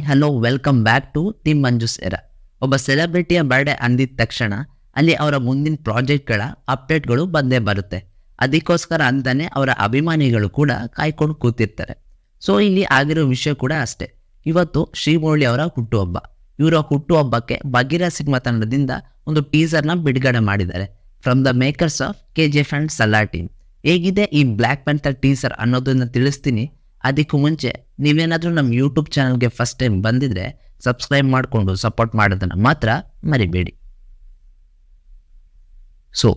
Hello welcome back to team Manju's era. ಒಬ್ಬ ಸೆಲೆಬ್ರಿಟಿಯ birthday ಅಂದಿದ ತಕ್ಷಣ ಅಲ್ಲಿ ಅವರ ಮುಂದಿನ ಪ್ರಾಜೆಕ್ಟ್ಗಳ ಅಪ್ಡೇಟ್ಗಳು ಬಂದೇ ಬರುತ್ತೆ. ಅದಕ್ಕೋಸ್ಕರ ಅಂತಾನೆ ಅವರ ಅಭಿಮಾನಿಗಳು ಕೂಡ ಕಾಯ್ಕೊಂಡು ಕೂತಿರ್ತಾರೆ. ಸೊ ಇಲ್ಲಿ ಆಗಿರೋ ವಿಷಯ ಕೂಡ ಅಷ್ಟೇ. ಇವತ್ತು ಶ್ರೀಮುರಳಿ ಅವರ ಹುಟ್ಟುಹಬ್ಬ. ಇವರ ಹುಟ್ಟುಹಬ್ಬಕ್ಕೆ ಬಗೀರ ಸಿನಿಮಾ ತಂಡದಿಂದ ಒಂದು ಟೀಸರ್ನ ಬಿಡುಗಡೆ ಮಾಡಿದ್ದಾರೆ. From the makers of KGF and Salaar team. ಹೇಗಿದೆ ಈ ಬ್ಲ್ಯಾಕ್ ಪ್ಯಾಂಥರ್ ಟೀಸರ್ ಅನ್ನೋದನ್ನ ತಿಳಿಸ್ತೀನಿ. ಅದಕ್ಕೂ ಮುಂಚೆ ನೀವೇನಾದರೂ ನಮ್ಮ ಯೂಟ್ಯೂಬ್ ಚಾನಲ್ಗೆ ಫಸ್ಟ್ ಟೈಮ್ ಬಂದಿದ್ರೆ ಸಬ್ಸ್ಕ್ರೈಬ್ ಮಾಡಿಕೊಂಡು ಸಪೋರ್ಟ್ ಮಾಡೋದನ್ನು ಮಾತ್ರ ಮರಿಬೇಡಿ. ಸೊ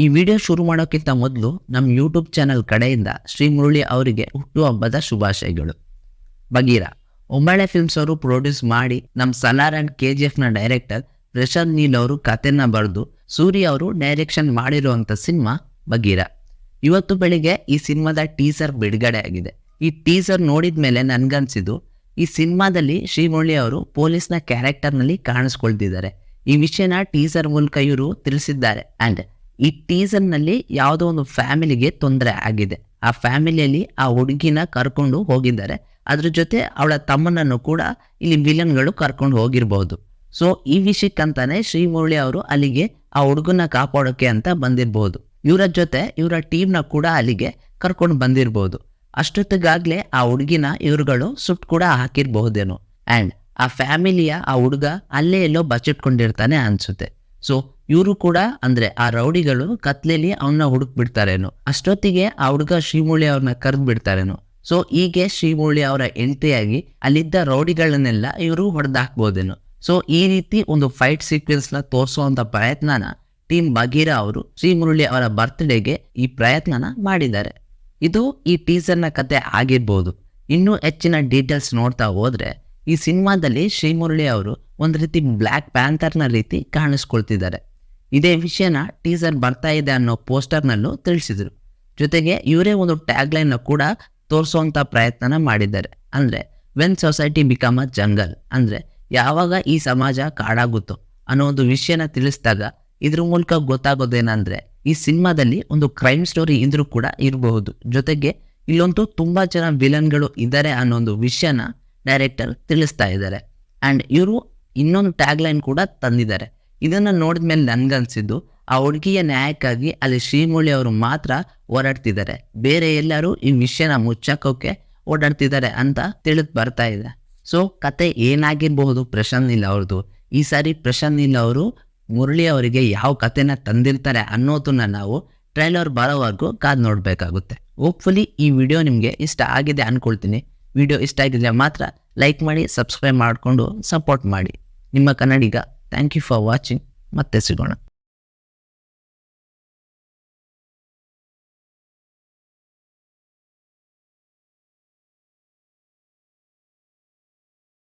ಈ ವಿಡಿಯೋ ಶುರು ಮಾಡೋಕ್ಕಿಂತ ಮೊದಲು ನಮ್ಮ ಯೂಟ್ಯೂಬ್ ಚಾನಲ್ ಕಡೆಯಿಂದ ಶ್ರೀಮುರಳಿ ಅವರಿಗೆ ಹುಟ್ಟುಹಬ್ಬದ ಶುಭಾಶಯಗಳು. ಬಗೀರ ಒಂಬಳೆ ಫಿಲ್ಮ್ಸ್ ಅವರು ಪ್ರೊಡ್ಯೂಸ್ ಮಾಡಿ ನಮ್ಮ ಸಲಾರ್ ಅಂಡ್ KGFನ ಡೈರೆಕ್ಟರ್ ಪ್ರಶಾಂತ್ ನೀಲ್ ಅವರು ಕಥೆನ ಬರೆದು ಸೂರಿ ಅವರು ಡೈರೆಕ್ಷನ್ ಮಾಡಿರುವಂಥ ಸಿನಿಮಾ ಬಗೀರ. ಇವತ್ತು ಬೆಳಿಗ್ಗೆ ಈ ಸಿನಿಮಾದ ಟೀಸರ್ ಬಿಡುಗಡೆ ಆಗಿದೆ. ಈ ಟೀಸರ್ ನೋಡಿದ ಮೇಲೆ ನನ್ಗನ್ಸಿದ್ದು ಈ ಸಿನಿಮಾದಲ್ಲಿ ಶ್ರೀಮುರಳಿ ಅವರು ಪೊಲೀಸ್ನ ಕ್ಯಾರೆಕ್ಟರ್ನಲ್ಲಿ ಕಾಣಿಸ್ಕೊಳ್ತಿದ್ದಾರೆ. ಈ ವಿಷಯನ ಟೀಸರ್ ಮೂಲಕ ಇವರು ತಿಳಿಸಿದ್ದಾರೆ. ಆ್ಯಂಡ್ ಈ ಟೀಸರ್ನಲ್ಲಿ ಯಾವುದೋ ಒಂದು ಫ್ಯಾಮಿಲಿಗೆ ತೊಂದರೆ ಆಗಿದೆ. ಆ ಫ್ಯಾಮಿಲಿಯಲ್ಲಿ ಆ ಹುಡುಗಿನ ಕರ್ಕೊಂಡು ಹೋಗಿದ್ದಾರೆ. ಅದ್ರ ಜೊತೆ ಅವಳ ತಮ್ಮನನ್ನು ಕೂಡ ಇಲ್ಲಿ ವಿಲನ್ಗಳು ಕರ್ಕೊಂಡು ಹೋಗಿರ್ಬೋದು. ಸೊ ಈ ವಿಷಯಕ್ಕಂತಾನೆ ಶ್ರೀಮುರಳಿ ಅವರು ಅಲ್ಲಿಗೆ ಆ ಹುಡುಗನ ಕಾಪಾಡೋಕೆ ಅಂತ ಬಂದಿರಬಹುದು. ಇವರ ಜೊತೆ ಇವರ ಟೀಮ್ನ ಕೂಡ ಅಲ್ಲಿಗೆ ಕರ್ಕೊಂಡು ಬಂದಿರಬಹುದು. ಅಷ್ಟೊತ್ತಿಗಾಗ್ಲೇ ಆ ಹುಡುಗಿನ ಇವರುಗಳು ಸುಟ್ಟು ಕೂಡ ಹಾಕಿರ್ಬಹುದೇನೋ. ಆ್ಯಂಡ್ ಆ ಫ್ಯಾಮಿಲಿಯ ಆ ಹುಡುಗ ಅಲ್ಲೇ ಎಲ್ಲೋ ಬಚ್ಚಿಟ್ಕೊಂಡಿರ್ತಾನೆ ಅನ್ಸುತ್ತೆ. ಸೊ ಇವರು ಕೂಡ ಅಂದ್ರೆ ಆ ರೌಡಿಗಳು ಕತ್ಲೆಯಲ್ಲಿ ಅವನ್ನ ಹುಡುಕ್ ಬಿಡ್ತಾರೇನೋ. ಅಷ್ಟೊತ್ತಿಗೆ ಆ ಹುಡುಗ ಶ್ರೀಮುರಳಿ ಅವ್ರನ್ನ ಕರೆದು ಬಿಡ್ತಾರೇನೋ. ಸೊ ಹೀಗೆ ಶ್ರೀಮುರಳಿ ಅವರ ಎಂಟ್ರಿಯಾಗಿ ಅಲ್ಲಿದ್ದ ರೌಡಿಗಳನ್ನೆಲ್ಲ ಇವರು ಹೊಡೆದಾಕ್ಬೋದೇನೋ. ಸೊ ಈ ರೀತಿ ಒಂದು ಫೈಟ್ ಸೀಕ್ವೆನ್ಸ್ನ ತೋರಿಸುವಂತ ಪ್ರಯತ್ನನ ಟೀಮ್ ಬಗೀರ ಅವರು ಶ್ರೀಮುರಳಿ ಅವರ ಬರ್ತ್ಡೇಗೆ ಈ ಪ್ರಯತ್ನನ ಮಾಡಿದ್ದಾರೆ. ಇದು ಈ ಟೀಸರ್ನ ಕತೆ ಆಗಿರ್ಬೋದು. ಇನ್ನೂ ಹೆಚ್ಚಿನ ಡೀಟೇಲ್ಸ್ ನೋಡ್ತಾ ಹೋದ್ರೆ ಈ ಸಿನಿಮಾದಲ್ಲಿ ಶ್ರೀಮುರಳಿ ಅವರು ಒಂದು ರೀತಿ ಬ್ಲ್ಯಾಕ್ ಪ್ಯಾಂಥರ್ನ ರೀತಿ ಕಾಣಿಸ್ಕೊಳ್ತಿದ್ದಾರೆ. ಇದೇ ವಿಷಯನ ಟೀಸರ್ ಬರ್ತಾ ಇದೆ ಅನ್ನೋ ಪೋಸ್ಟರ್ನಲ್ಲೂ ತಿಳಿಸಿದ್ರು. ಜೊತೆಗೆ ಇವರೇ ಒಂದು ಟ್ಯಾಗ್ಲೈನ್ನ ಕೂಡ ತೋರಿಸುವಂಥ ಪ್ರಯತ್ನನ ಮಾಡಿದ್ದಾರೆ. ಅಂದರೆ when society become a jungle, ಅಂದರೆ ಯಾವಾಗ ಈ ಸಮಾಜ ಕಾಡಾಗುತ್ತೋ ಅನ್ನೋ ಒಂದು ವಿಷಯನ ತಿಳಿಸಿದಾಗ ಇದ್ರ ಮೂಲಕ ಗೊತ್ತಾಗೋದೇನಂದ್ರೆ ಈ ಸಿನಿಮಾದಲ್ಲಿ ಒಂದು ಕ್ರೈಮ್ ಸ್ಟೋರಿ ಇದ್ರೂ ಕೂಡ ಇರಬಹುದು. ಜೊತೆಗೆ ಇಲ್ಲೊಂದು ತುಂಬಾ ಜನ ವಿಲನ್ಗಳು ಇದ್ದಾರೆ ಅನ್ನೋ ಒಂದು ವಿಷಯನ ಡೈರೆಕ್ಟರ್ ತಿಳಿಸ್ತಾ ಇದ್ದಾರೆ. ಆ್ಯಂಡ್ ಇವರು ಇನ್ನೊಂದು ಟ್ಯಾಗ್ಲೈನ್ ಕೂಡ ತಂದಿದ್ದಾರೆ. ಇದನ್ನ ನೋಡಿದ್ಮೇಲೆ ನನ್ಗನ್ಸಿದ್ದು ಆ ಹುಡುಗಿಯ ನ್ಯಾಯಕ್ಕಾಗಿ ಅಲ್ಲಿ ಶ್ರೀಮುರಳಿ ಅವರು ಮಾತ್ರ ಓಡಾಡ್ತಿದ್ದಾರೆ, ಬೇರೆ ಎಲ್ಲರೂ ಈ ವಿಷಯನ ಮುಚ್ಚಾಕೋಕೆ ಓಡಾಡ್ತಿದ್ದಾರೆ ಅಂತ ತಿಳಿದು ಬರ್ತಾ ಇದೆ. ಸೊ ಕತೆ ಏನಾಗಿರಬಹುದು ಪ್ರಶಾಂತ್ ನೀಲ್ ಅವ್ರದ್ದು. ಈ ಸಾರಿ ಪ್ರಶಾಂತ್ ನೀಲ್ ಅವರು ಮುರಳಿ ಅವರಿಗೆ ಯಾವ ಕಥೆನ ತಂದಿರ್ತಾರೆ ಅನ್ನೋದನ್ನ ನಾವು ಟ್ರೈಲರ್ ಬರೋವರೆಗೂ ಕಾದು ನೋಡಬೇಕಾಗುತ್ತೆ. ಹೋಪ್ಫುಲಿ ಈ ವಿಡಿಯೋ ನಿಮಗೆ ಇಷ್ಟ ಆಗಿದೆ ಅಂದ್ಕೊಳ್ತೀನಿ. ವಿಡಿಯೋ ಇಷ್ಟ ಆಗಿದ್ರೆ ಮಾತ್ರ ಲೈಕ್ ಮಾಡಿ, ಸಬ್ಸ್ಕ್ರೈಬ್ ಮಾಡಿಕೊಂಡು ಸಪೋರ್ಟ್ ಮಾಡಿ. ನಿಮ್ಮ ಕನ್ನಡಿಗ. Thank you for watching. ಮತ್ತೆ ಸಿಗೋಣ.